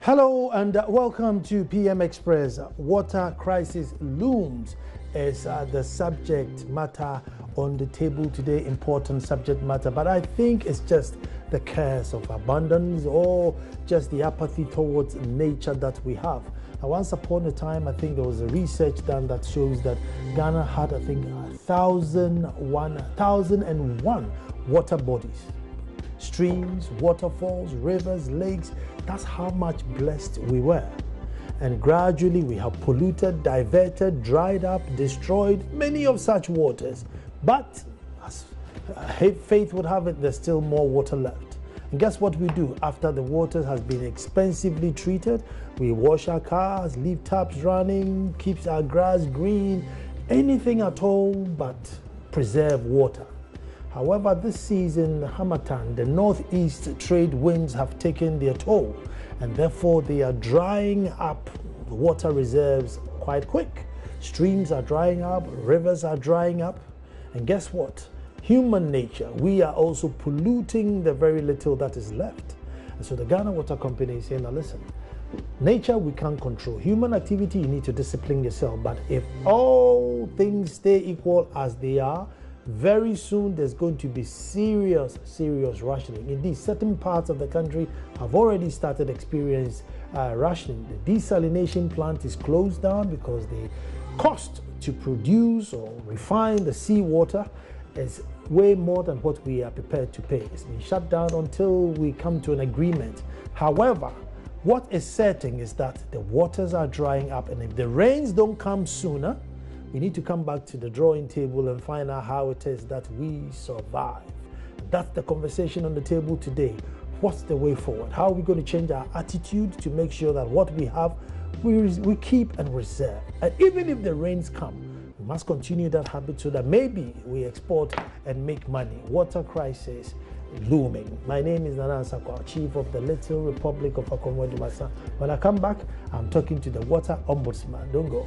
Hello and welcome to PM Express. Water crisis looms is the subject matter on the table today, important subject matter. But I think it's just the curse of abundance or just the apathy towards nature that we have. Now, once upon a time, I think there was a research done that shows that Ghana had, I think, 1,001 water bodies. Streams, waterfalls, rivers, lakes. That's how much blessed we were. And gradually we have polluted, diverted, dried up, destroyed many of such waters. But as faith would have it, there's still more water left. And guess what we do after the water has been expensively treated? We wash our cars, leave taps running, keeps our grass green, anything at all but preserve water. However, this season, Hamatan, the northeast trade winds have taken their toll, and therefore they are drying up water reserves quite quick. Streams are drying up, rivers are drying up, and guess what? Human nature, we are also polluting the very little that is left. And so the Ghana Water Company is saying, now listen, nature we can't control. Human activity, you need to discipline yourself. But if all things stay equal as they are, very soon there's going to be serious rationing. Indeed, certain parts of the country have already started experiencing rationing. The desalination plant is closed down because the cost to produce or refine the seawater is way more than what we are prepared to pay. It's been shut down until we come to an agreement. However, what is certain is that the waters are drying up, and if the rains don't come sooner, we need to come back to the drawing table and find out how it is that we survive. That's the conversation on the table today. What's the way forward? How are we going to change our attitude to make sure that what we have, we keep and reserve? And even if the rains come, we must continue that habit so that maybe we export and make money. Water crisis looming. My name is Nana Ansakwa, Chief of the Little Republic of Akomodimasa. When I come back, I'm talking to the Water Ombudsman. Don't go.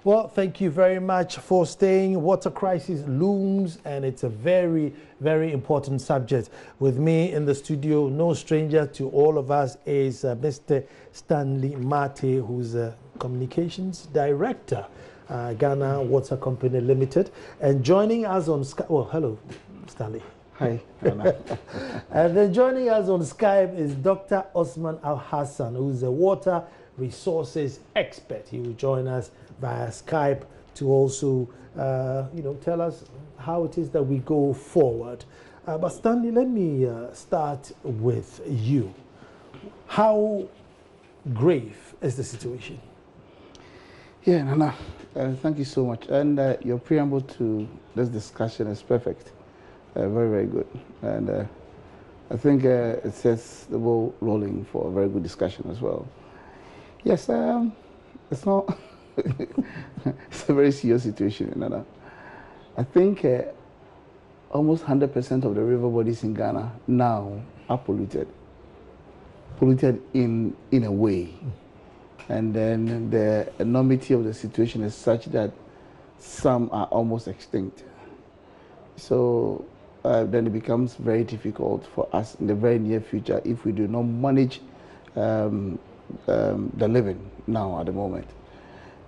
Well, thank you very much for staying. Water crisis looms, and it's a very, very important subject. With me in the studio, no stranger to all of us, is Mr. Stanley Mate, who's a communications director, Ghana Water Company Limited. And joining us on Skype, well, hello, Stanley. Hi. And then joining us on Skype is Dr. Osman Al-Hassan, who's a water resources expert. He will join us via Skype to also, tell us how it is that we go forward. But Stanley, let me start with you. How grave is the situation? Yeah, Nana, thank you so much. And your preamble to this discussion is perfect. Very, very good. And I think it sets the ball rolling for a very good discussion as well. Yes, it's not... it's a very serious situation, Nana. I think almost 100% of the river bodies in Ghana now are polluted in a way. And then the enormity of the situation is such that some are almost extinct. So then it becomes very difficult for us in the very near future if we do not manage the living now at the moment.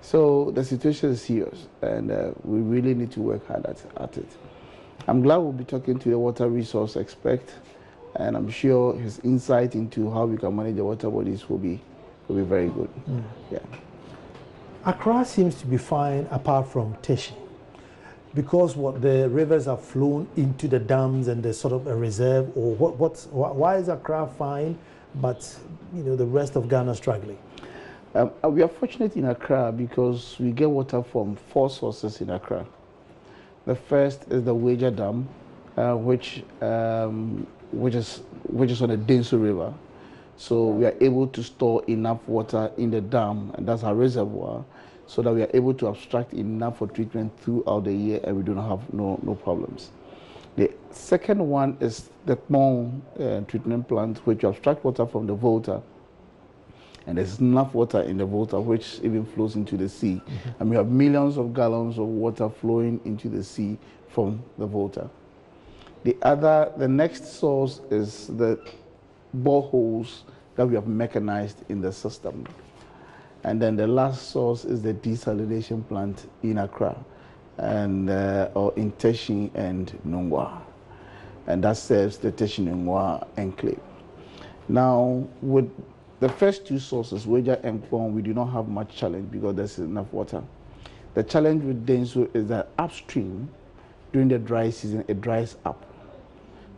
So the situation is serious, and we really need to work hard at it. I'm glad we'll be talking to the water resource expert, and I'm sure his insight into how we can manage the water bodies will be very good. Yeah. Accra seems to be fine apart from Teshi, because the rivers have flown into the dams and there's sort of a reserve, or why is Accra fine, but the rest of Ghana struggling? We are fortunate in Accra because we get water from 4 sources in Accra. The first is the Wager Dam, which is on the Denso River. So we are able to store enough water in the dam, and that's our reservoir, so that we are able to abstract enough for treatment throughout the year, and we do not have no problems. The second one is the Pong treatment plant, which abstract water from the Volta. And there's enough water in the Volta which even flows into the sea. And we have millions of gallons of water flowing into the sea from the Volta. The next source is the boreholes that we have mechanized in the system. And then the last source is the desalination plant in Accra, and or in Teshin and Nungwa. And that serves the Teshin Nungwa enclave. Now, with the first two sources, Weja and Pong, we do not have much challenge because there's enough water. The challenge with Denso is that upstream, during the dry season, it dries up.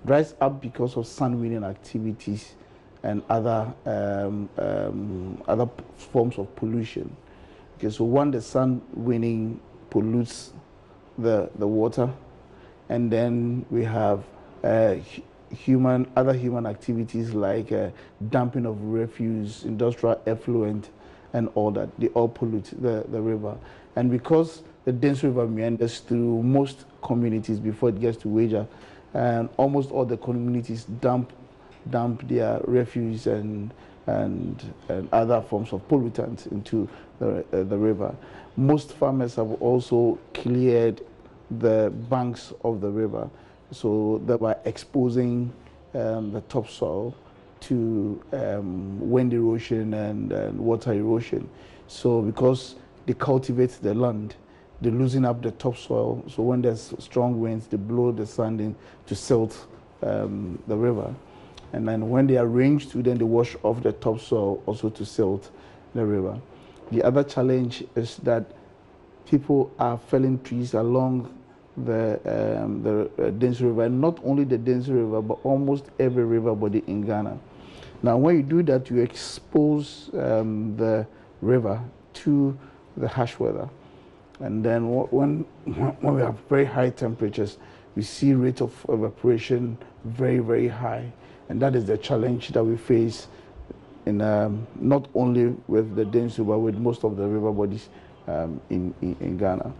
Dries up because of sun-winning activities and other forms of pollution. Okay, so one, the sun-winning pollutes the water, and then we have other human activities like dumping of refuse, industrial effluent, and all that. They all pollute the river. And because the Denso River meanders through most communities before it gets to Weja, and almost all the communities dump their refuse and other forms of pollutants into the river. Most farmers have also cleared the banks of the river, so thereby exposing the topsoil to wind erosion and water erosion. So because they cultivate the land, they loosen up the topsoil, so when there's strong winds, they blow the sand in to silt the river. And then when they arrange to, then they wash off the topsoil also to silt the river. The other challenge is that people are felling trees along the Denso River, and not only the Denso River, but almost every river body in Ghana. Now, when you do that, you expose the river to the harsh weather. And then when we have very high temperatures, we see rate of evaporation very, very high. And that is the challenge that we face in not only with the Denso, but with most of the river bodies in Ghana.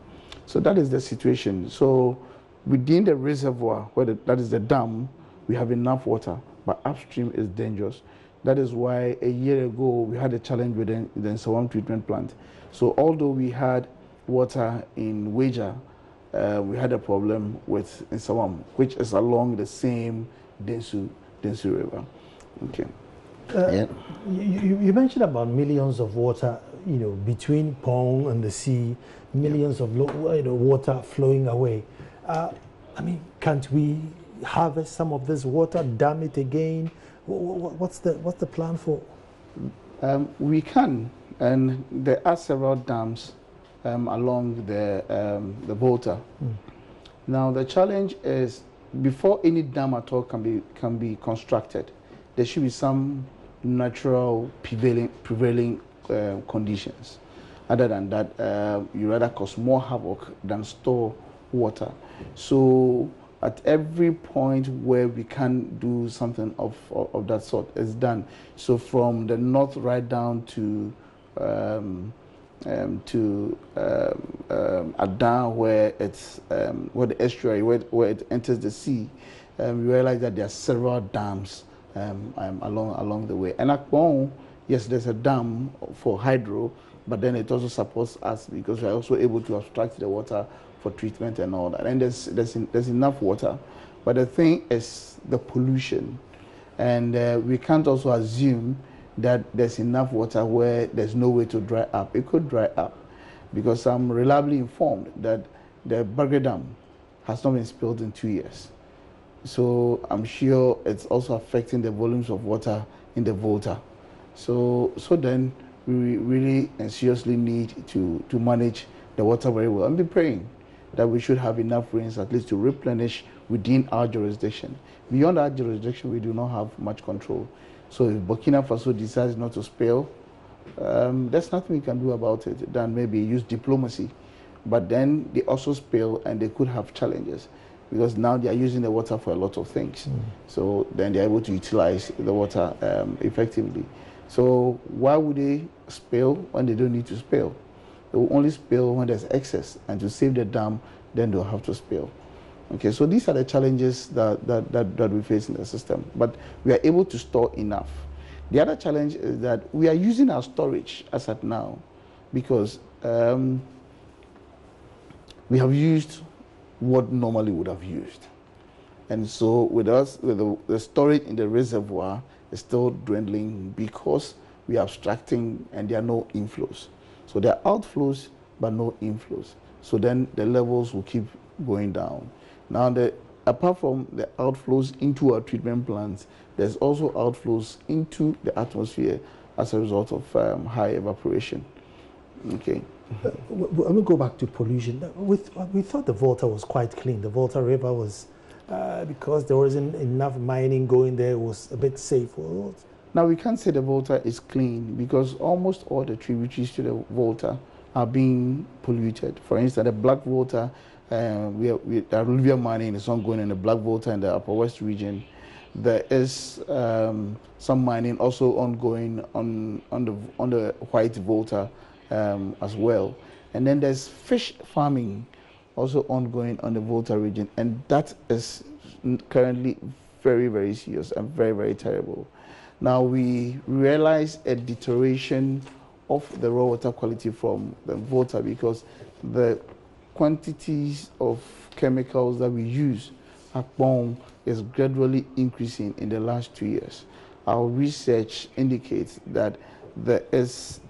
So that is the situation. So within the reservoir, that is the dam, we have enough water, but upstream is dangerous. That is why a year ago we had a challenge with the Nsawam treatment plant. So although we had water in Weja, we had a problem with Nsawam, which is along the same Denso River. Okay. Yeah. You mentioned about millions of water, between Pong and the sea, millions of water flowing away. Can't we harvest some of this water, dam it again? What's the plan for? We can, and there are several dams along the Volta. Now the challenge is, before any dam at all can be constructed, there should be some natural prevailing conditions. Other than that, you rather cause more havoc than store water. So at every point where we can do something of that sort, it's done. So from the north right down to Adan, where it's where the estuary, where it enters the sea, we realize that there are several dams along the way. And Akbon, yes, there's a dam for hydro, but then it also supports us because we are also able to abstract the water for treatment and all that. And there's enough water, but the thing is the pollution, and we can't also assume that there's enough water where there's no way to dry up. It could dry up, because I'm reliably informed that the Bagre Dam has not been spilled in 2 years. So I'm sure it's also affecting the volumes of water in the Volta. So then we really and seriously need to manage the water very well and be praying that we should have enough rains at least to replenish within our jurisdiction. Beyond our jurisdiction, we do not have much control. So if Burkina Faso decides not to spill, there's nothing we can do about it than maybe use diplomacy. But then they also spill, and they could have challenges, because now they are using the water for a lot of things. So then they're able to utilize the water effectively. So why would they spill when they don't need to spill? They will only spill when there's excess, and to save the dam, then they'll have to spill. Okay, so these are the challenges that we face in the system, but we are able to store enough. The other challenge is that we are using our storage as at now because we have used what normally would have used. And so with us, with the storage in the reservoir is still dwindling because we are abstracting and there are no inflows. So there are outflows, but no inflows. So then the levels will keep going down. Now, apart from the outflows into our treatment plants, there's also outflows into the atmosphere as a result of high evaporation. Okay. Let me go back to pollution. We thought the Volta was quite clean. The Volta River was, because there wasn't enough mining going there, it was a bit safe. Now, we can't say the Volta is clean because almost all the tributaries to the Volta are being polluted. For instance, the Black Volta, the alluvial mining is ongoing in the Black Volta in the Upper West region. There is some mining also ongoing on the White Volta as well. And then there's fish farming also ongoing on the Volta region, and that is currently very, very serious and very, very terrible. Now, we realize a deterioration of the raw water quality from the Volta because the quantities of chemicals that we use at Bong is gradually increasing in the last 2 years. Our research indicates that there's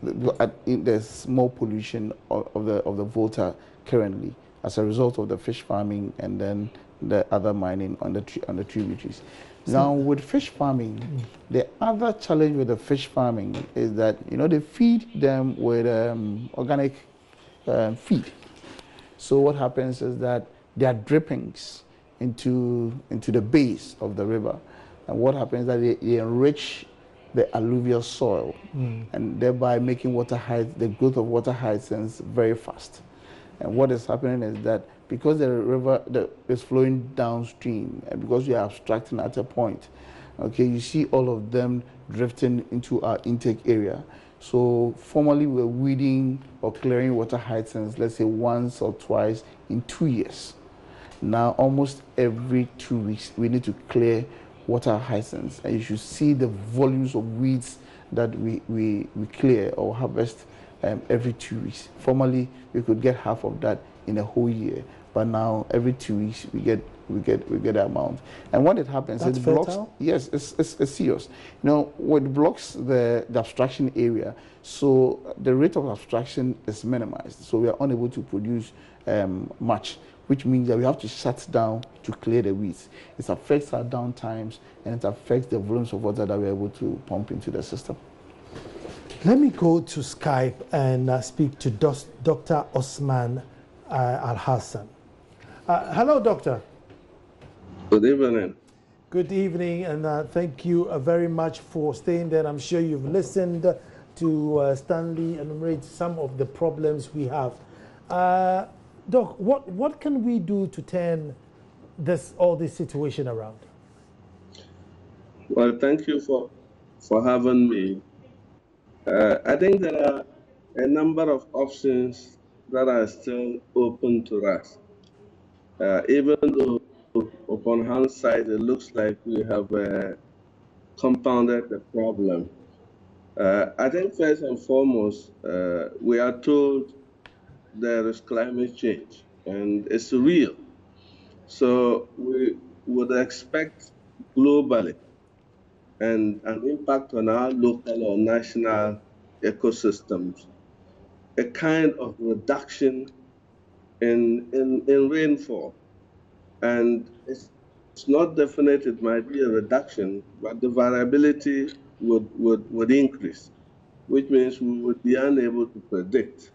more pollution of the Volta currently as a result of the fish farming and then the other mining on the tributaries. Now, with fish farming, the other challenge with the fish farming is that, they feed them with organic feed. So what happens is that there are drippings into the base of the river. And what happens is that they enrich the alluvial soil and thereby making the growth of water hyacinths very fast. And what is happening is that because the river is flowing downstream and because we are abstracting at a point, okay, you see all of them drifting into our intake area. So formerly we were weeding or clearing water hyacinths, let's say once or twice in 2 years. Now almost every 2 weeks we need to clear water hyacinths, and you should see the volumes of weeds that we clear or harvest every 2 weeks. Formerly we could get half of that in a whole year, but now every 2 weeks we get that amount. And when it happens, that's it blocks. fertile? Yes, it's serious. It blocks the abstraction area, so the rate of abstraction is minimized. So we are unable to produce much, which means that we have to shut down to clear the weeds. It affects our down times and it affects the volumes of water that we're able to pump into the system. Let me go to Skype and speak to Dr. Osman Al-Hassan. Hello, doctor. Good evening. Good evening, and thank you very much for staying there. I'm sure you've listened to Stanley enumerate some of the problems we have. Doc, what can we do to turn all this situation around? Well, thank you for having me. I think there are a number of options that are still open to us. Even though upon hindsight it looks like we have compounded the problem. I think first and foremost, we are told there is climate change and it's real. So we would expect globally and an impact on our local or national ecosystems, a kind of reduction in rainfall. And it's not definite it might be a reduction, but the variability would increase, which means we would be unable to predict.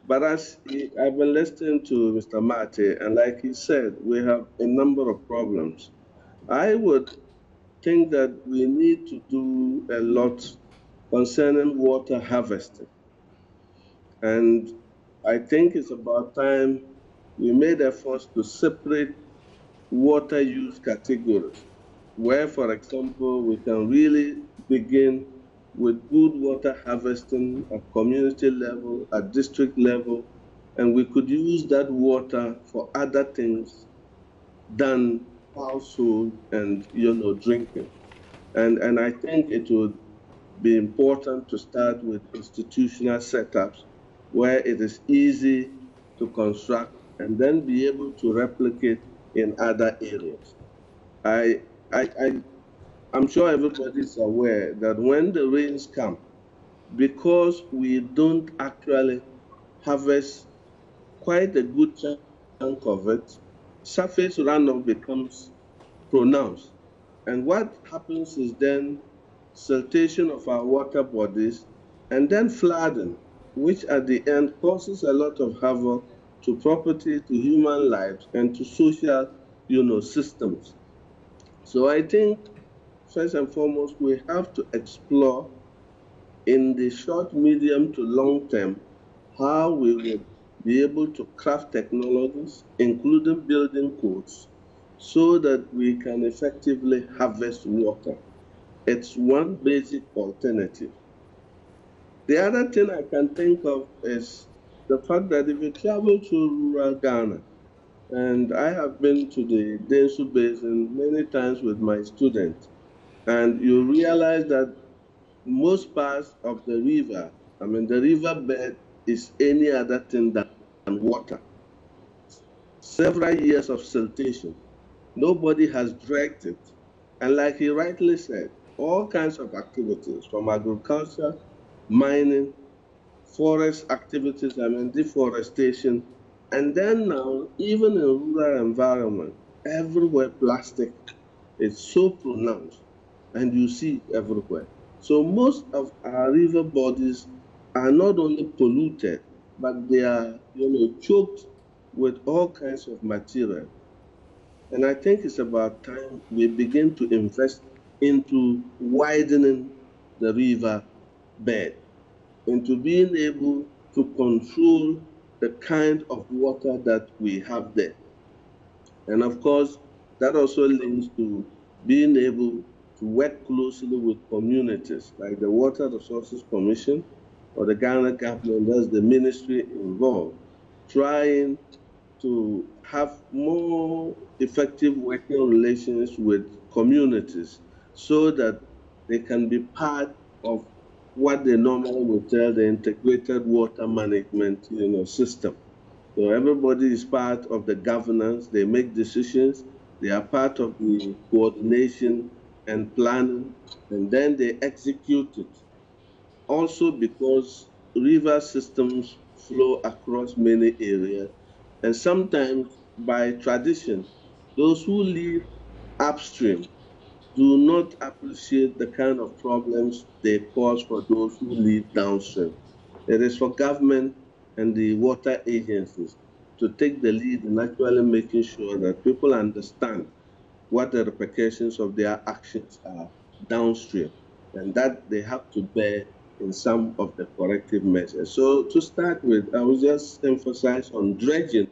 But as I've been listening to Mr. Mate, and like he said, we have a number of problems. I would think that we need to do a lot concerning water harvesting. And I think it's about time we made efforts to separate water use categories, where, for example, we can really begin with good water harvesting at community level, at district level, and we could use that water for other things than household and drinking. And I think it would be important to start with institutional setups where it is easy to construct and then be able to replicate in other areas. I, I, I'm sure everybody's aware that when the rains come, because we don't actually harvest quite a good chunk of it, surface runoff becomes pronounced. And what happens is then siltation of our water bodies and then flooding, which at the end causes a lot of havoc to property, to human lives, and to social, systems. So I think first and foremost, we have to explore in the short, medium to long term how we will be able to craft technologies, including building codes, so that we can effectively harvest water. It's one basic alternative. The other thing I can think of is the fact that if you travel to rural Ghana, and I have been to the Densu Basin many times with my students, and you realize that most parts of the river, I mean, the riverbed is any other thing than water. Several years of siltation. Nobody has dragged it. And like he rightly said, all kinds of activities from agriculture, mining, forest activities, I mean, deforestation, and then now, even in rural environment, everywhere plastic is so pronounced, and you see it everywhere. So most of our river bodies are not only polluted, but they are, choked with all kinds of material. And I think it's about time we begin to invest into widening the river bed, into being able to control the kind of water that we have there. And of course, that also links to being able to work closely with communities like the Water Resources Commission or the Ghana government, that's the ministry involved, trying to have more effective working relations with communities so that they can be part of what they normally would tell the integrated water management system. So everybody is part of the governance, they make decisions, they are part of the coordination and planning, and then they execute it. Also because river systems flow across many areas, and sometimes by tradition, those who live upstream do not appreciate the kind of problems they cause for those who live downstream. It is for government and the water agencies to take the lead in actually making sure that people understand what the repercussions of their actions are downstream, and that they have to bear in some of the corrective measures. So to start with, I will just emphasize on dredging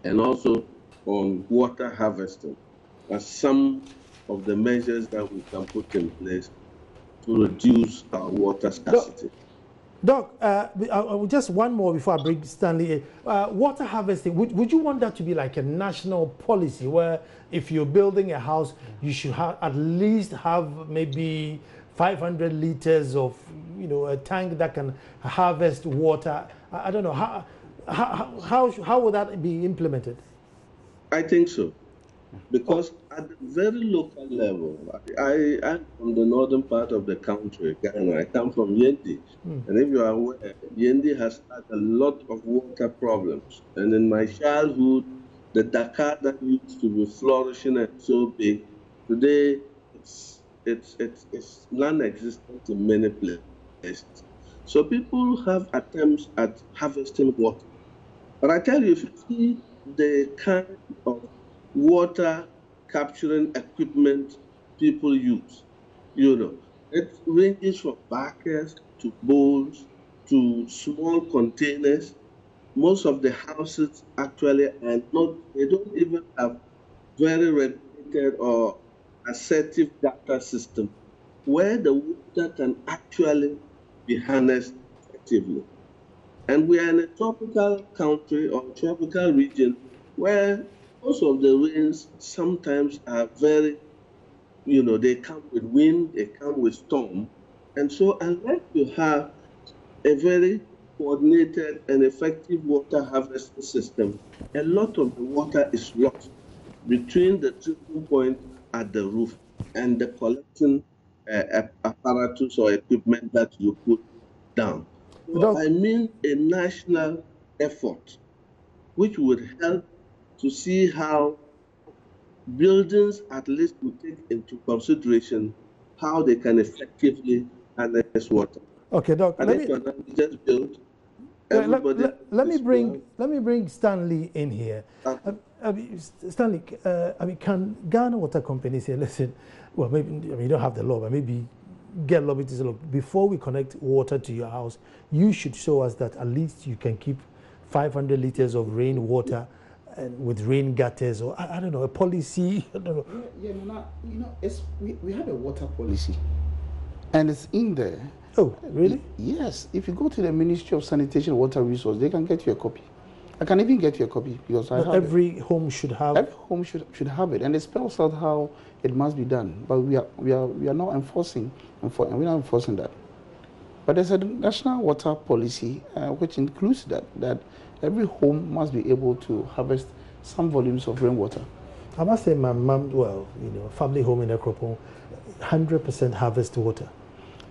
and also on water harvesting as some of the measures that we can put in place to reduce our water scarcity. Doc, just one more before I bring Stanley in. Water harvesting, would you want that to be like a national policy where if you're building a house, you should at least have maybe 500 liters of, a tank that can harvest water? I don't know. How would that be implemented? I think so. Because at the very local level, I'm from the northern part of the country, Ghana. I come from Yendi. And if you are aware, Yendi has had a lot of water problems. And in my childhood, the Dakar that used to be flourishing and so big, today it's non-existent in many places. So people have attempts at harvesting water. But I tell you, if you see the kind of water capturing equipment people use, it ranges from buckets to bowls to small containers. Most of the houses actually are not, they don't even have very regulated or assertive data system where the water can actually be harnessed effectively. And we are in a tropical country or tropical region where most of the rains sometimes are very, they come with wind, they come with storm. And so unless you have a very coordinated and effective water harvesting system, a lot of the water is lost between the trickle point at the roof and the collecting apparatus or equipment that you put down. So Doc, I mean a national effort which would help to see how buildings at least will take into consideration how they can effectively harness water. okay, Doc, And if an is just built, everybody let me is bring well. Stanley in here. Okay. Stanley, can Ghana Water Company say, listen, well, maybe you don't have the law, but maybe get lobby to say, look, before we connect water to your house, you should show us that at least you can keep 500 liters of rainwater and with rain gutters, or I don't know, a policy. I don't know. We have a water policy, and it's in there. Oh, really? Yes. If you go to the Ministry of Sanitation and Water Resources, they can get you a copy. I can even get you a copy because I have every home should have. Every home should have it, and it spells out how it must be done. But we are not enforcing, and we're not enforcing that. But there's a national water policy which includes that every home must be able to harvest some volumes of rainwater. I must say, my mom, family home in Ekropon, 100% harvest water.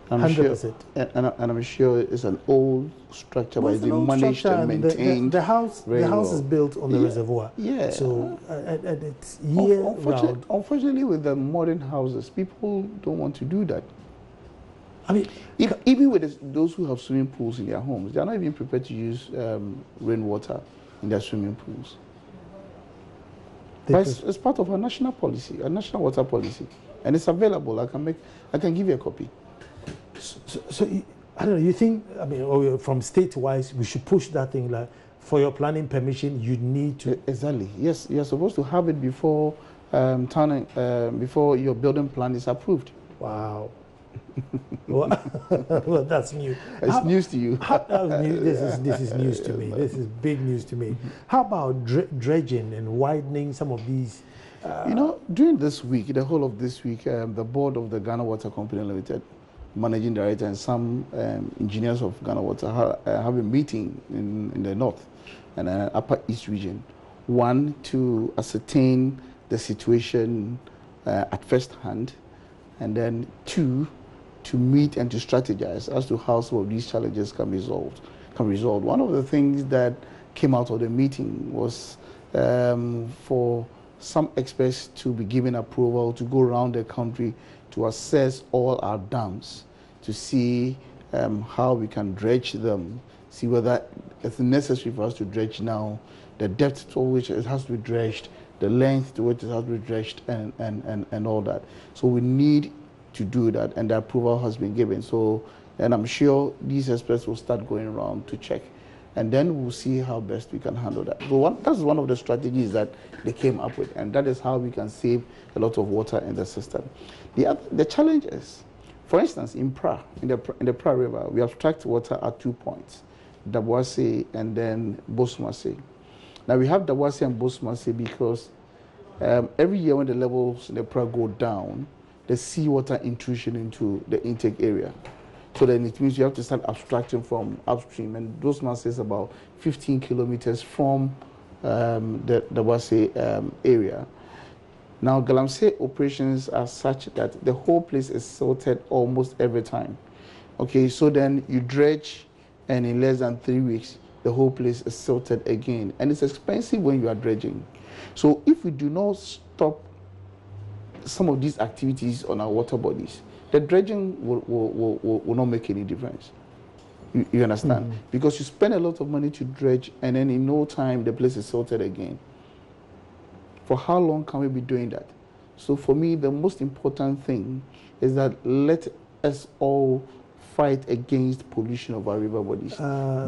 100%. And I'm sure it's an old structure, but it's been managed and maintained. The house is built on the reservoir. Yeah. So, and it's year round. Unfortunately, with the modern houses, people don't want to do that. I mean, even with those who have swimming pools in their homes, they are not even prepared to use rainwater in their swimming pools. But it's part of our national policy, a national water policy, and it's available. I can give you a copy. So I don't know. You think? I mean, from state-wise, we should push that thing. Like, for your planning permission, you need to. Exactly. Yes, you're supposed to have it before before your building plan is approved. Wow. Well, that's new. It's news to you. This is news to me. This is big news to me. How about dredging and widening some of these? During this week, the whole of this week, the board of the Ghana Water Company Limited, managing director, and some engineers of Ghana Water have a meeting in the north and upper east region. One, to ascertain the situation at first hand, and then two, to meet and to strategize as to how some of these challenges can be resolved. One of the things that came out of the meeting was for some experts to be given approval to go around the country to assess all our dams to see how we can dredge them, see whether it's necessary for us to dredge now, the depth to which it has to be dredged, the length to which it has to be dredged, and all that. So we need to do that, and the approval has been given. So, and I'm sure these experts will start going around to check, and then we'll see how best we can handle that. So that's one of the strategies that they came up with, and that is how we can save a lot of water in the system. The challenge is, for instance, in the Pra River, we abstract water at 2 points, Daboase and then Bosumase. Now we have Daboase and Bosumase because every year when the levels in the Pra go down, the seawater intrusion into the intake area. So then it means you have to start abstracting from upstream, and Bosumase is about 15 kilometers from the Daboase area. Now, Galamsey operations are such that the whole place is silted almost every time. Okay, so then you dredge, and in less than 3 weeks, the whole place is silted again. And it's expensive when you are dredging. So if we do not stop some of these activities on our water bodies, the dredging will not make any difference. You understand? Mm-hmm. Because you spend a lot of money to dredge, and then in no time, the place is silted again. For how long can we be doing that? So for me, the most important thing is that let us all fight against pollution of our river bodies.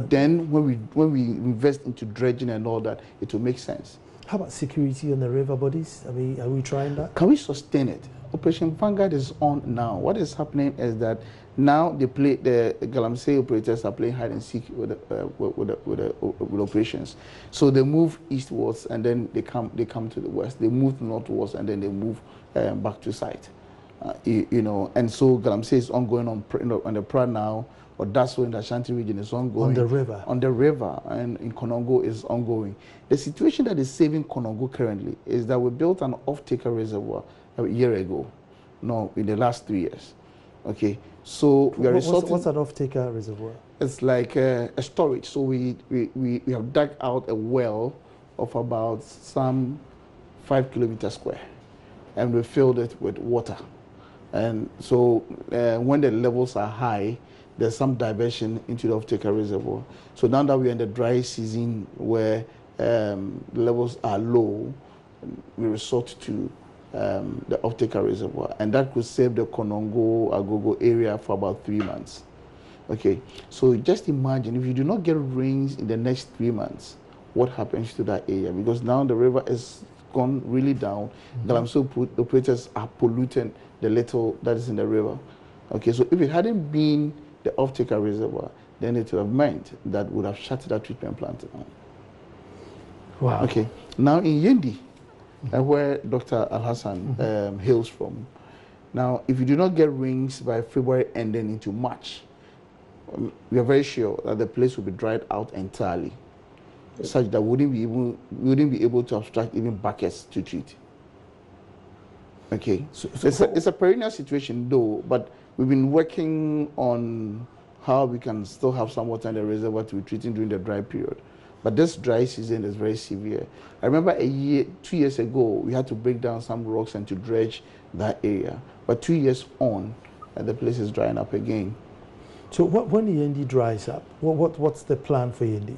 Then when we invest into dredging and all that, it will make sense. How about security on the river bodies? Are we trying that? Can we sustain it? Operation Vanguard is on now. What is happening is that now the Galamsey operators are playing hide and seek with operations. So they move eastwards and then they come to the west. They move northwards and then they move back to site. And so Galamsey is ongoing on the Pra now, but that's in the Ashanti region is ongoing. On the river. On the river, and in Konongo is ongoing. The situation that is saving Konongo currently is that we built an off-taker reservoir a year ago, in the last 3 years. Okay, so we are resorting. What's an off-taker reservoir? It's like a storage. So we have dug out a well of about some 5 kilometers square, and we filled it with water. And so when the levels are high, there's some diversion into the off-taker reservoir. So now that we're in the dry season where the levels are low, we resort to the off-taker reservoir. And that could save the Konongo, Agogo area for about 3 months. Okay, so just imagine if you do not get rains in the next 3 months, what happens to that area? Because now the river is gone really down. Galamsey operators are polluting the little that is in the river. Okay, so if it hadn't been the off-taker reservoir, then it would have meant that would have shut that treatment plant down. Wow. Okay, now in Yendi, where Dr. Al-Hassan hails from, now if you do not get rains by February ending into March, we are very sure that the place will be dried out entirely, such that we wouldn't be able to abstract even buckets to treat. Okay, so it's a perennial situation though, but we've been working on how we can still have some water in the reservoir to be treating during the dry period. But this dry season is very severe. I remember 2 years ago, we had to break down some rocks and to dredge that area. But 2 years on, the place is drying up again. So when Yendi dries up, what's the plan for Yendi?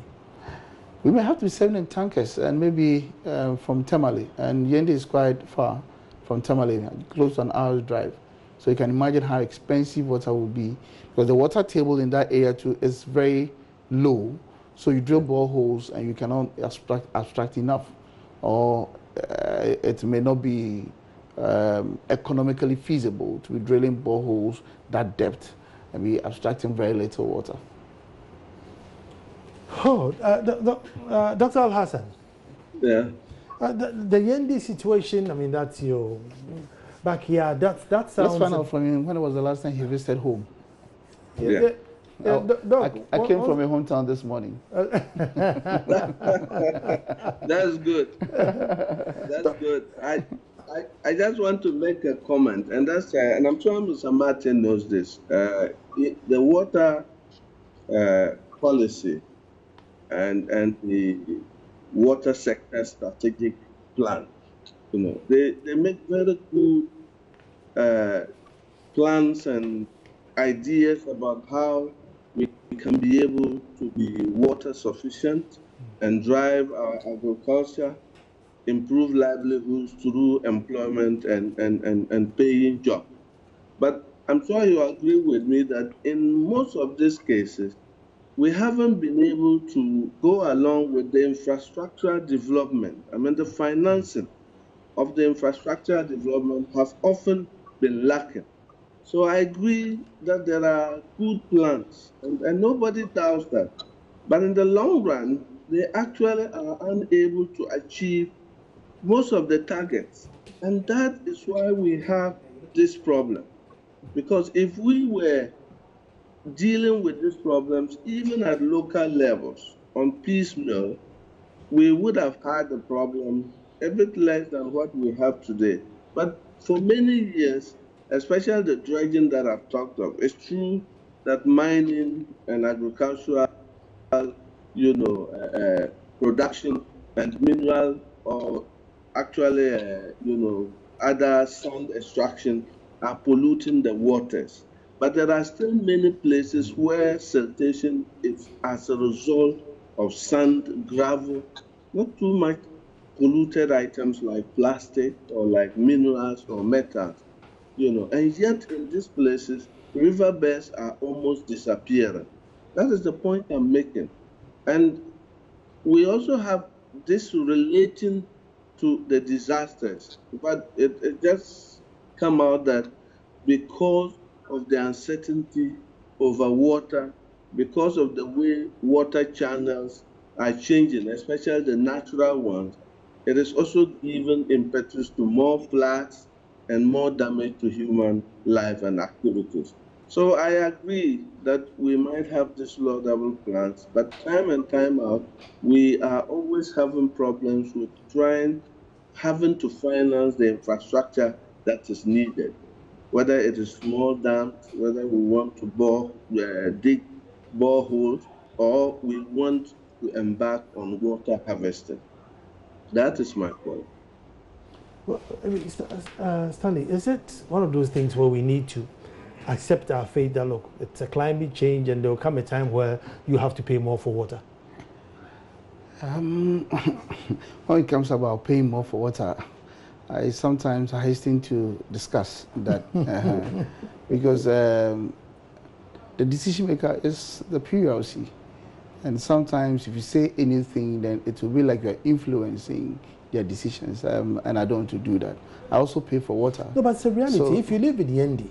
We may have to be sailing in tankers and maybe from Tamale. And Yendi is quite far from Tamale, close to an hour's drive. So you can imagine how expensive water will be, because the water table in that area too is very low. So you drill boreholes and you cannot abstract enough, or it may not be economically feasible to be drilling boreholes that depth and be abstracting very little water. Oh, Dr. Al-Hassan. Yeah. The Yendi situation, I mean, that's your backyard. That sounds. Let's find out from him, when was the last time he visited home? Yeah. I came from a hometown this morning. That's good. That's good. I just want to make a comment, and that's and I'm sure Mr. Martin knows this. The water policy and the water sector strategic plan, they make very good plans and ideas about how we can be able to be water sufficient and drive our agriculture, improve livelihoods through employment and paying jobs. But I'm sure you agree with me that in most of these cases, we haven't been able to go along with the infrastructural development. I mean, the financing of the infrastructural development have often been lacking. So I agree that there are good plans, and nobody doubts that. But in the long run, they actually are unable to achieve most of the targets. And that is why we have this problem. Because if we were dealing with these problems, even at local levels, on piecemeal, we would have had a problem a bit less than what we have today. But for many years, especially the dredging that I've talked of, it's true that mining and agricultural, production and mineral, or actually, other sand extraction are polluting the waters. But there are still many places where siltation is as a result of sand, gravel, not too much polluted items like plastic or like minerals or metals, and yet in these places, riverbeds are almost disappearing. That is the point I'm making. And we also have this relating to the disasters, but it just come out that because of the uncertainty over water, because of the way water channels are changing, especially the natural ones, it is also giving impetus to more floods and more damage to human life and activities. So I agree that we might have these laudable plans, but time and time out, we are always having problems with having to finance the infrastructure that is needed, whether it is small dams, whether we want to dig boreholes, or we want to embark on water harvesting. That is my point. Well, I mean, Stanley, is it one of those things where we need to accept our fate that, look, it's a climate change and there will come a time where you have to pay more for water? When it comes about paying more for water, I sometimes hasten to discuss that because the decision maker is the PLC. And sometimes if you say anything, then it will be like you're influencing their decisions, and I don't want to do that. I also pay for water. No, but it's a reality. So, if you live in Yendi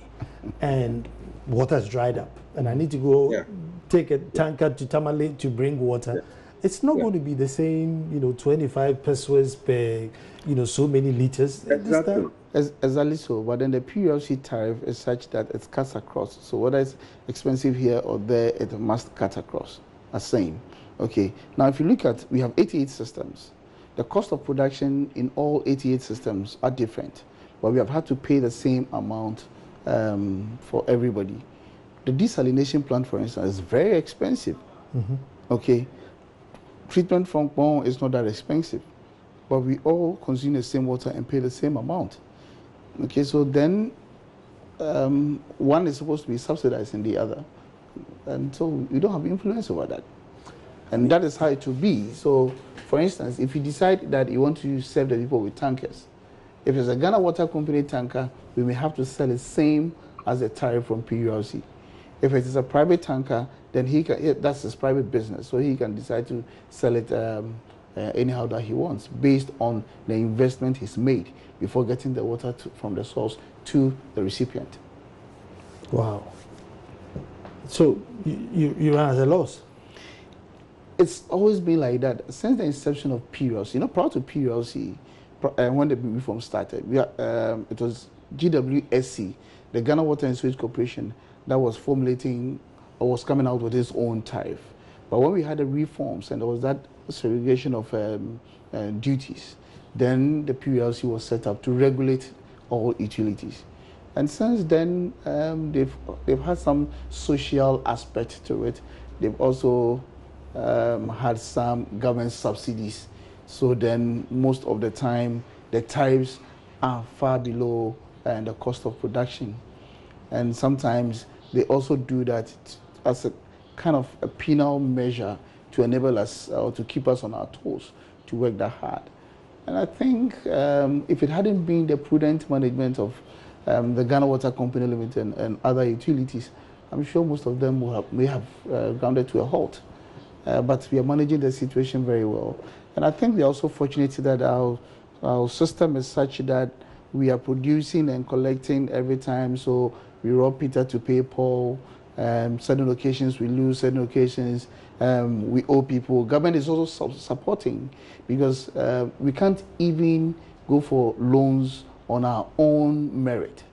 and water is dried up, and I need to go take a tanker to Tamale to bring water, it's not going to be the same, 25 pesos per, so many liters. Exactly. Exactly so, but then the PLC tariff is such that it cuts across. So whether it's expensive here or there, it must cut across. The same. Okay. Now, if you look at, we have 88 systems. The cost of production in all 88 systems are different, but we have had to pay the same amount for everybody. The desalination plant, for instance, is very expensive. Mm-hmm. Okay. Treatment from Bon is not that expensive, but we all consume the same water and pay the same amount. Okay, so then one is supposed to be subsidizing the other. And so you don't have influence over that. And that is how it will be. So, for instance, if you decide that you want to serve the people with tankers, if it's a Ghana Water Company tanker, we may have to sell the same as the tariff from PULC. If it is a private tanker, then that's his private business. So he can decide to sell it anyhow that he wants, based on the investment he's made before getting the water from the source to the recipient. Wow. So you run at a loss? It's always been like that since the inception of PULC. Prior to PULC, when the reform started, it was GWSC, the Ghana Water and Sewage Corporation, that was formulating or was coming out with its own tariff. But when we had the reforms and there was that segregation of duties, then the PULC was set up to regulate all utilities. And since then, they've had some social aspect to it. They've also had some government subsidies. So then most of the time, the tariffs are far below the cost of production. And sometimes they also do that as a kind of a penal measure to enable us or to keep us on our toes to work that hard. And I think if it hadn't been the prudent management of the Ghana Water Company Limited and other utilities, I'm sure most of them may have grounded to a halt. But we are managing the situation very well. And I think we are also fortunate that our system is such that we are producing and collecting every time. So we rob Peter to pay Paul. Certain occasions we lose, certain occasions we owe people. Government is also supporting, because we can't even go for loans on our own merit.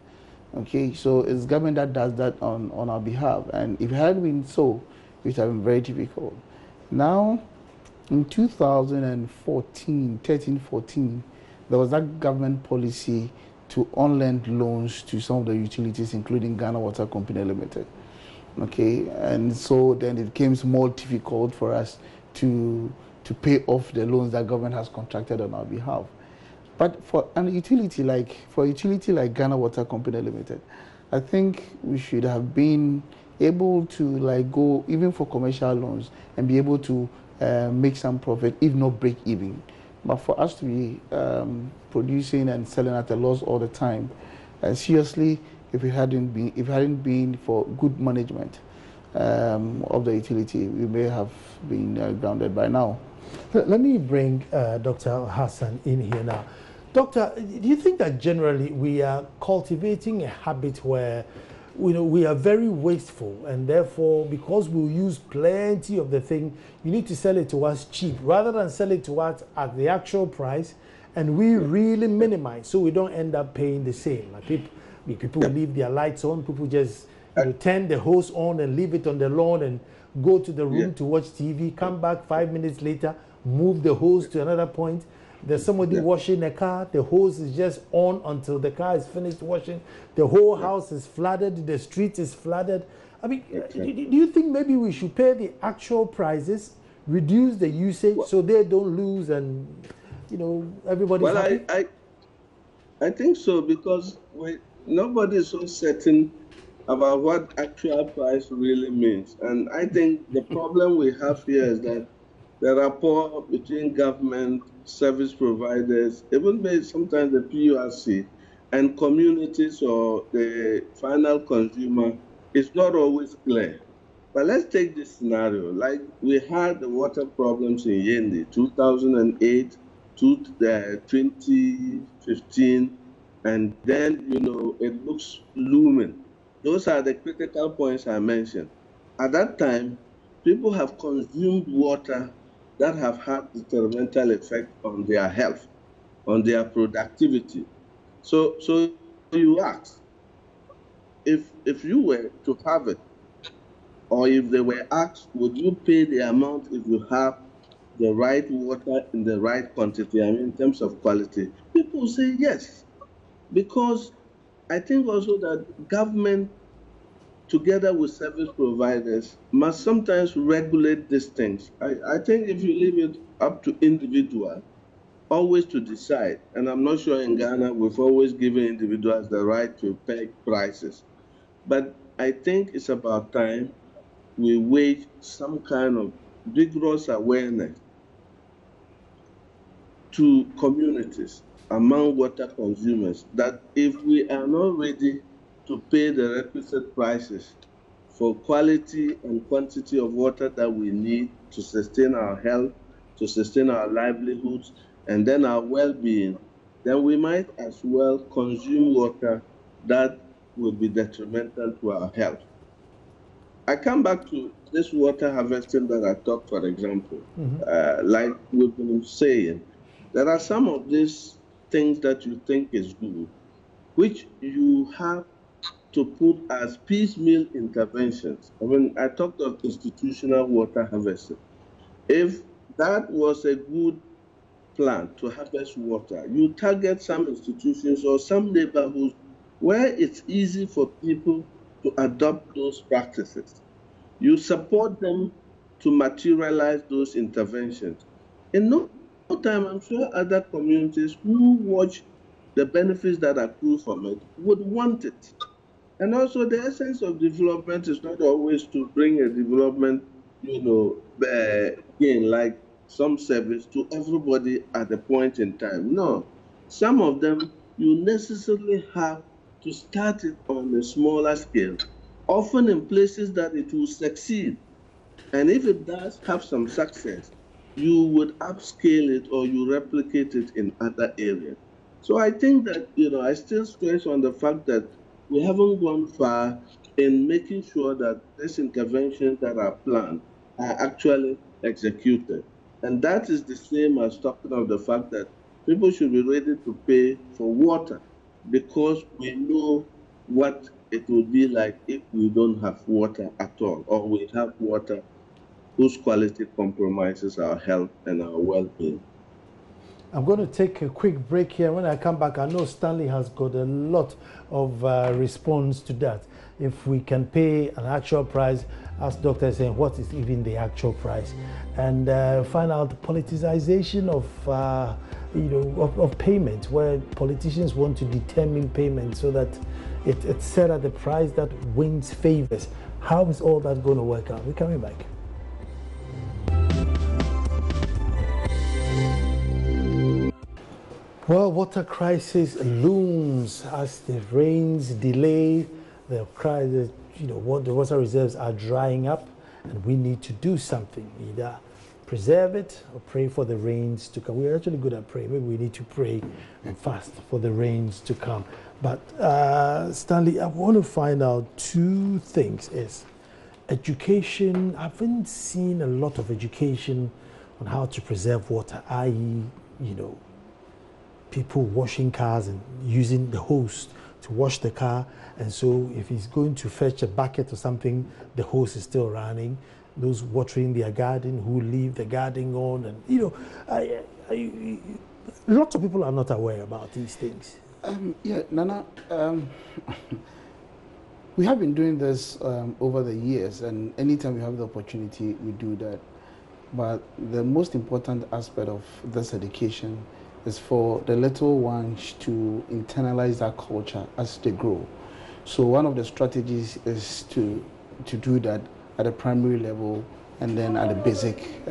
Okay, so it's government that does that on our behalf. And if it hadn't been so, it would have been very difficult. Now, in 2013-14, there was that government policy to on-lend loans to some of the utilities, including Ghana Water Company Limited. Okay, and so then it became more difficult for us to pay off the loans that government has contracted on our behalf. But for a utility like Ghana Water Company Limited, I think we should have been able to go even for commercial loans and be able to make some profit, if not break even. But for us to be producing and selling at a loss all the time, seriously, if it hadn't been for good management of the utility, we may have been grounded by now. Let me bring Dr. Hassan in here now. Doctor, do you think that generally we are cultivating a habit where we are very wasteful, and therefore, because we'll use plenty of the thing, you need to sell it to us cheap rather than sell it to us at the actual price, and we really minimize so we don't end up paying the same. Like people leave their lights on, people just turn the hose on and leave it on the lawn and go to the room to watch TV, come back 5 minutes later, move the hose to another point. There's somebody washing a car, the hose is just on until the car is finished washing. The whole house is flooded, the street is flooded. I mean, do you think maybe we should pay the actual prices, reduce the usage so they don't lose and, everybody's happy? Well, I think so, because nobody is so certain about what actual price really means. And I think the problem we have here is that the rapport between government, service providers, even sometimes the PURC, and communities or the final consumer is not always clear. But let's take this scenario. Like we had the water problems in Yendi, 2008 to 2015, and then, it looks looming. Those are the critical points I mentioned. At that time, people have consumed water that have had detrimental effect on their health, on their productivity. So you ask, if you were to have it, or if they were asked, would you pay the amount if you have the right water in the right quantity, I mean in terms of quality? People say yes, because I think also that government, together with service providers, must sometimes regulate these things. I think if you leave it up to individuals, always to decide, and I'm not sure in Ghana we've always given individuals the right to pay prices, but I think it's about time we wage some kind of vigorous awareness to communities among water consumers that if we are not ready to pay the requisite prices for quality and quantity of water that we need to sustain our health, to sustain our livelihoods, and then our well-being, then we might as well consume water that will be detrimental to our health. I come back to this water harvesting that I talked, for example. Like we've been saying, there are some of these things that you think is good, which you have to put as piecemeal interventions. I mean, I talked of institutional water harvesting. If that was a good plan to harvest water, you target some institutions or some neighborhoods where it's easy for people to adopt those practices. You support them to materialize those interventions. In no time, I'm sure other communities who watch the benefits that accrue from it would want it. And also, the essence of development is not always to bring a development, gain, like some service to everybody at a point in time. No, some of them you necessarily have to start it on a smaller scale, often in places that it will succeed. And if it does have some success, you would upscale it or you replicate it in other areas. So I think that, I still stress on the fact that we haven't gone far in making sure that these interventions that are planned are actually executed. And that is the same as talking of the fact that people should be ready to pay for water, because we know what it will be like if we don't have water at all, or we have water whose quality compromises our health and our well-being. I'm going to take a quick break here. When I come back, I know Stanley has got a lot of response to that. If we can pay an actual price, as Doctor is saying, what is even the actual price? And find out the politicization of, of payment, where politicians want to determine payment so that it's set at the price that wins favors. How is all that going to work out? We're coming back. Well, water crisis looms as the rains delay, the water reserves are drying up, and we need to do something, either preserve it or pray for the rains to come. We're actually good at praying. Maybe we need to pray and fast for the rains to come. But Stanley, I want to find out two things. Is education, I haven't seen a lot of education on how to preserve water, i.e., people washing cars and using the hose to wash the car. And so if he's going to fetch a bucket or something, the hose is still running. Those watering their garden who leave the garden on, and lots of people are not aware about these things. Nana, we have been doing this over the years, and anytime we have the opportunity, we do that. But the most important aspect of this education is for the little ones to internalize that culture as they grow. So one of the strategies is to do that at the primary level and then at the basic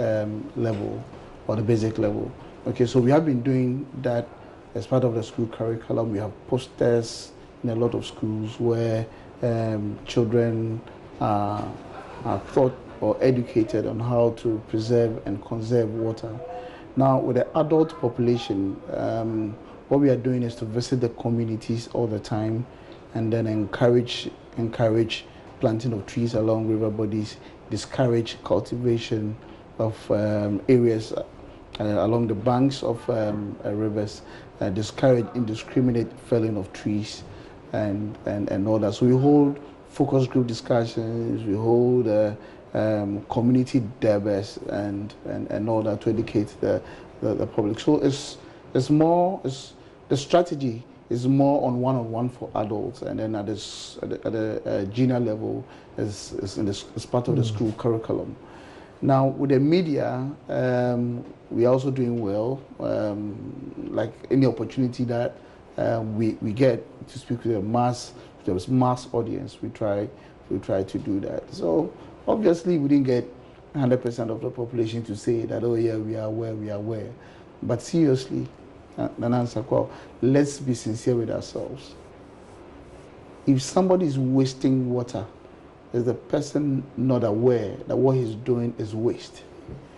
level, or the basic level. Okay, so we have been doing that as part of the school curriculum. We have posters in a lot of schools where children are taught or educated on how to preserve and conserve water. Now, with the adult population, what we are doing is to visit the communities all the time and then encourage planting of trees along river bodies, discourage cultivation of areas along the banks of rivers, discourage indiscriminate felling of trees and all that. So we hold focus group discussions, we hold community debates and all that to educate the public. So it's more, the strategy is more on one-on-one for adults, and then at the junior level is part of the school curriculum. Now with the media, we are also doing well. Like any opportunity that we get to speak with the mass audience, we try to do that. So obviously we didn't get 100% of the population to say that, oh yeah, we are aware. But seriously, Nana Sakwa, let's be sincere with ourselves. If somebody is wasting water, is the person not aware that what he's doing is waste?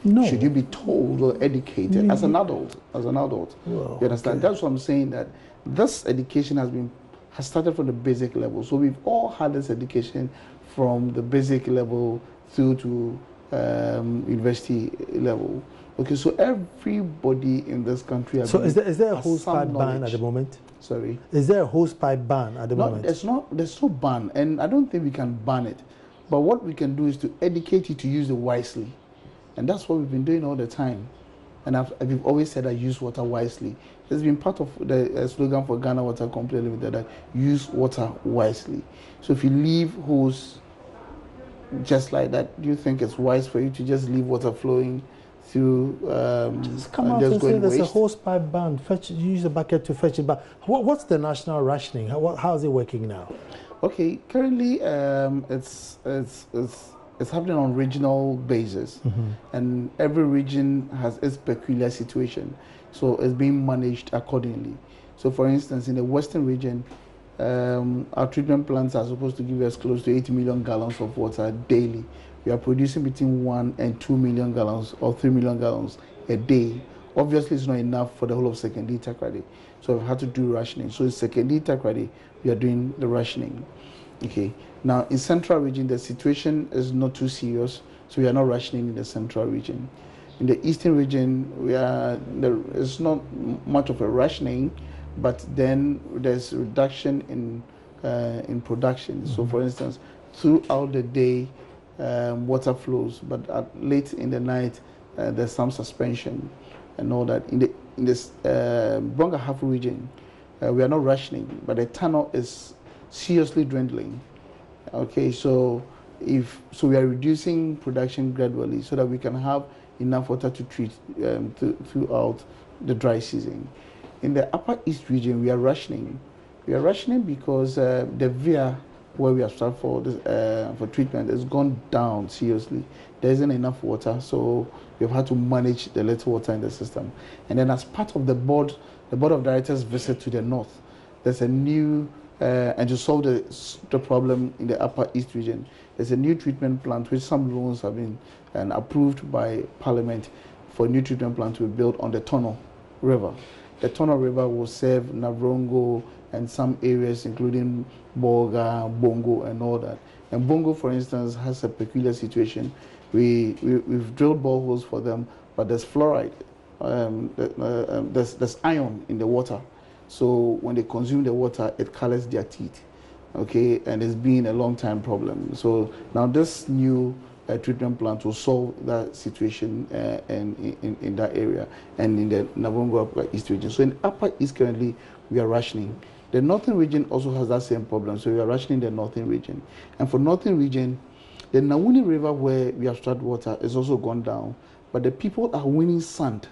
No. Should you be told or educated as an adult? Well, you understand? Okay. That's what I'm saying, that this education has started from the basic level. So we've all had this education from the basic level through to university level. Okay, so everybody in this country. Is there a hosepipe ban at the moment? Sorry. Is there a hosepipe ban at the moment? There's no ban, and I don't think we can ban it. But what we can do is to educate you to use it wisely, and that's what we've been doing all the time. And we've always said that use water wisely. It's been part of the slogan for Ghana Water Company Limited, that use water wisely. So if you leave hose just like that, do you think it's wise for you to just leave water flowing through just come out and say there's a hosepipe ban, use a bucket to fetch it back? What's the national rationing? How is it working now? Okay, currently it's happening on regional basis, and every region has its peculiar situation, so it's being managed accordingly. So for instance, in the western region, our treatment plants are supposed to give us close to 80 million gallons of water daily. We are producing between 1 and 2 million gallons or 3 million gallons a day. Obviously, it's not enough for the whole of Secondary Takrady, so we've had to do rationing. So in Secondary Takrady, we are doing the rationing. Okay. Now in Central region, the situation is not too serious, so we are not rationing in the Central region. In the Eastern region, it's not much of a rationing, but then there's reduction in production. So for instance, throughout the day, water flows, but late in the night, there's some suspension and all that. In this Bonga Hafu region, we are not rationing, but the tunnel is seriously dwindling. Okay, so we are reducing production gradually so that we can have enough water to treat throughout the dry season. In the Upper East region, we are rationing. We are rationing because the via where we have started for treatment has gone down seriously. There isn't enough water, so we've had to manage the little water in the system. And then as part of the board of directors visit to the north, there's a new and to solve the problem in the Upper East region, there's a new treatment plant which some loans have been approved by Parliament for a new treatment plant to be built on the Tono River. The Tono River will serve Navrongo and some areas including Boga, Bongo and all that. And Bongo, for instance, has a peculiar situation. We've drilled boreholes for them, but there's fluoride, there's iron in the water. So when they consume the water, it colors their teeth, okay? And it's been a long time problem. So now this new treatment plant will solve that situation in that area and in the Navrongo Upper East region. So in Upper East currently, we are rationing. The Northern region also has that same problem, so we are rationing the Northern region. And for Northern region, the Nawuni River where we have stored water is also gone down, but the people are winning sand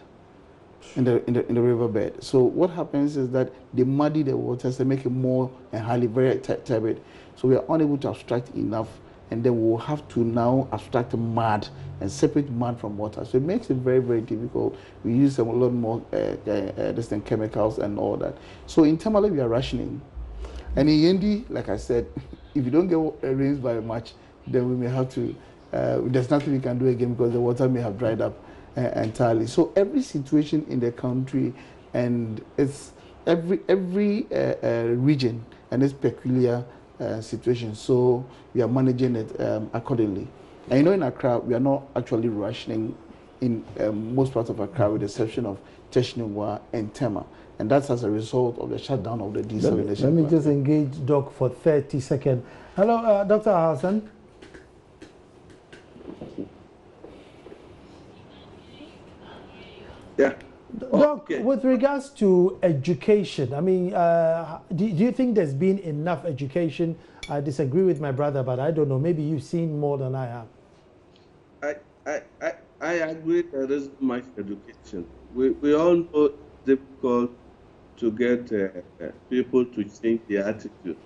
in the riverbed. So what happens is that they muddy the waters, they make it more and highly very turbid. So we are unable to abstract enough, and then we will have to now abstract mud and separate mud from water. So it makes it very, very difficult. We use a lot more distant chemicals and all that. So internally we are rationing. And in Yendi, like I said, if you don't get rains by March, then we may have to, there's nothing we can do again because the water may have dried up entirely. So every situation in the country and it's every region and its peculiar situation. So we are managing it accordingly. And you know, in Accra, we are not actually rationing in most parts of Accra, with the exception of Teshningwa and Tema. And that's as a result of the shutdown of the desalination. Let me just engage Doc for 30 seconds. Hello, Dr. Hassan. Yeah. Doc, Okay. with regards to education, I mean, do you think there's been enough education? I disagree with my brother, but I don't know. Maybe you've seen more than I have. I agree there is much education. We all know it's difficult to get people to change their attitudes.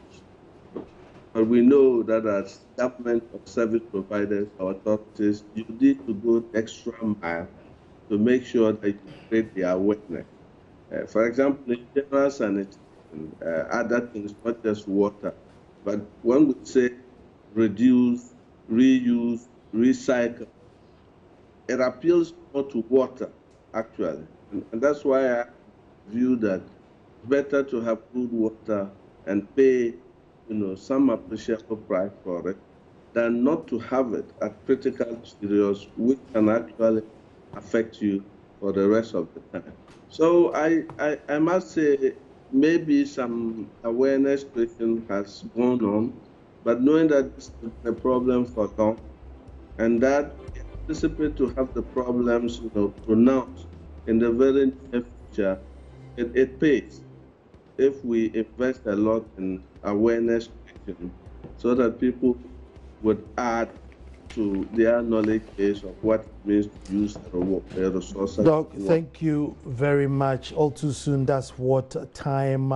But we know that as government or service providers or authorities, you need to go the extra mile to make sure that you create the awareness. For example, in general sanitation, other things, not just water, but when we say reduce, reuse, recycle, it appeals more to water, actually. And that's why I view that it's better to have good water and pay, some appreciable price for it than not to have it at critical periods, which can actually affect you for the rest of the time. So I must say maybe some awareness question has gone on, but knowing that this is a problem for long and that we anticipate to have the problems pronounced in the very near future, it pays if we invest a lot in awareness question so that people would add to their knowledge base of what it means to use the resources. Doc, thank you very much. All too soon, that's what time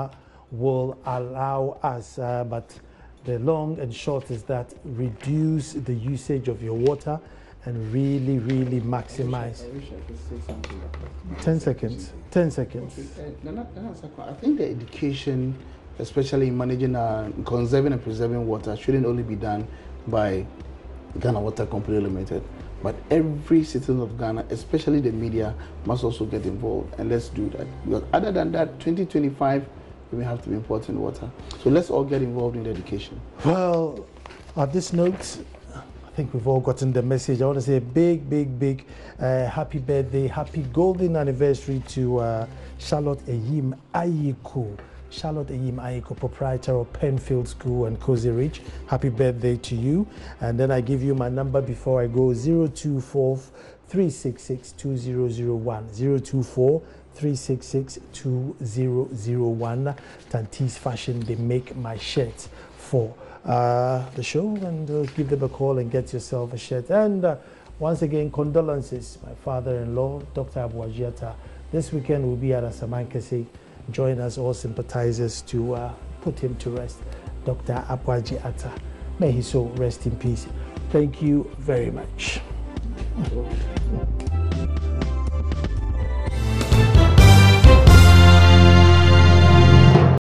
will allow us. But the long and short is that reduce the usage of your water and really, really maximize. I wish I could say something. 10 seconds. 10 seconds. I think the education, especially in managing conserving and preserving water, shouldn't only be done by Ghana Water Company Limited, but every citizen of Ghana, especially the media, must also get involved, and let's do that. Because other than that, 2025, we may have to be importing water. So let's all get involved in the education. Well, at this note, I think we've all gotten the message. I want to say a big happy birthday, happy golden anniversary to Charlotte Eyim Ayiko. Charlotte Eyim Ayiko, proprietor of Penfield School and Cozy Ridge. Happy birthday to you. And then I give you my number before I go, 024 366 2001. 024 366 2001. Tantis Fashion, they make my shirts for the show, and give them a call and get yourself a shirt. And once again, condolences, my father-in-law, Dr. Abuajiata. This weekend will be at Asamankese. Join us, all sympathizers, to put him to rest. Dr. Abuajiata. May he so rest in peace. Thank you very much.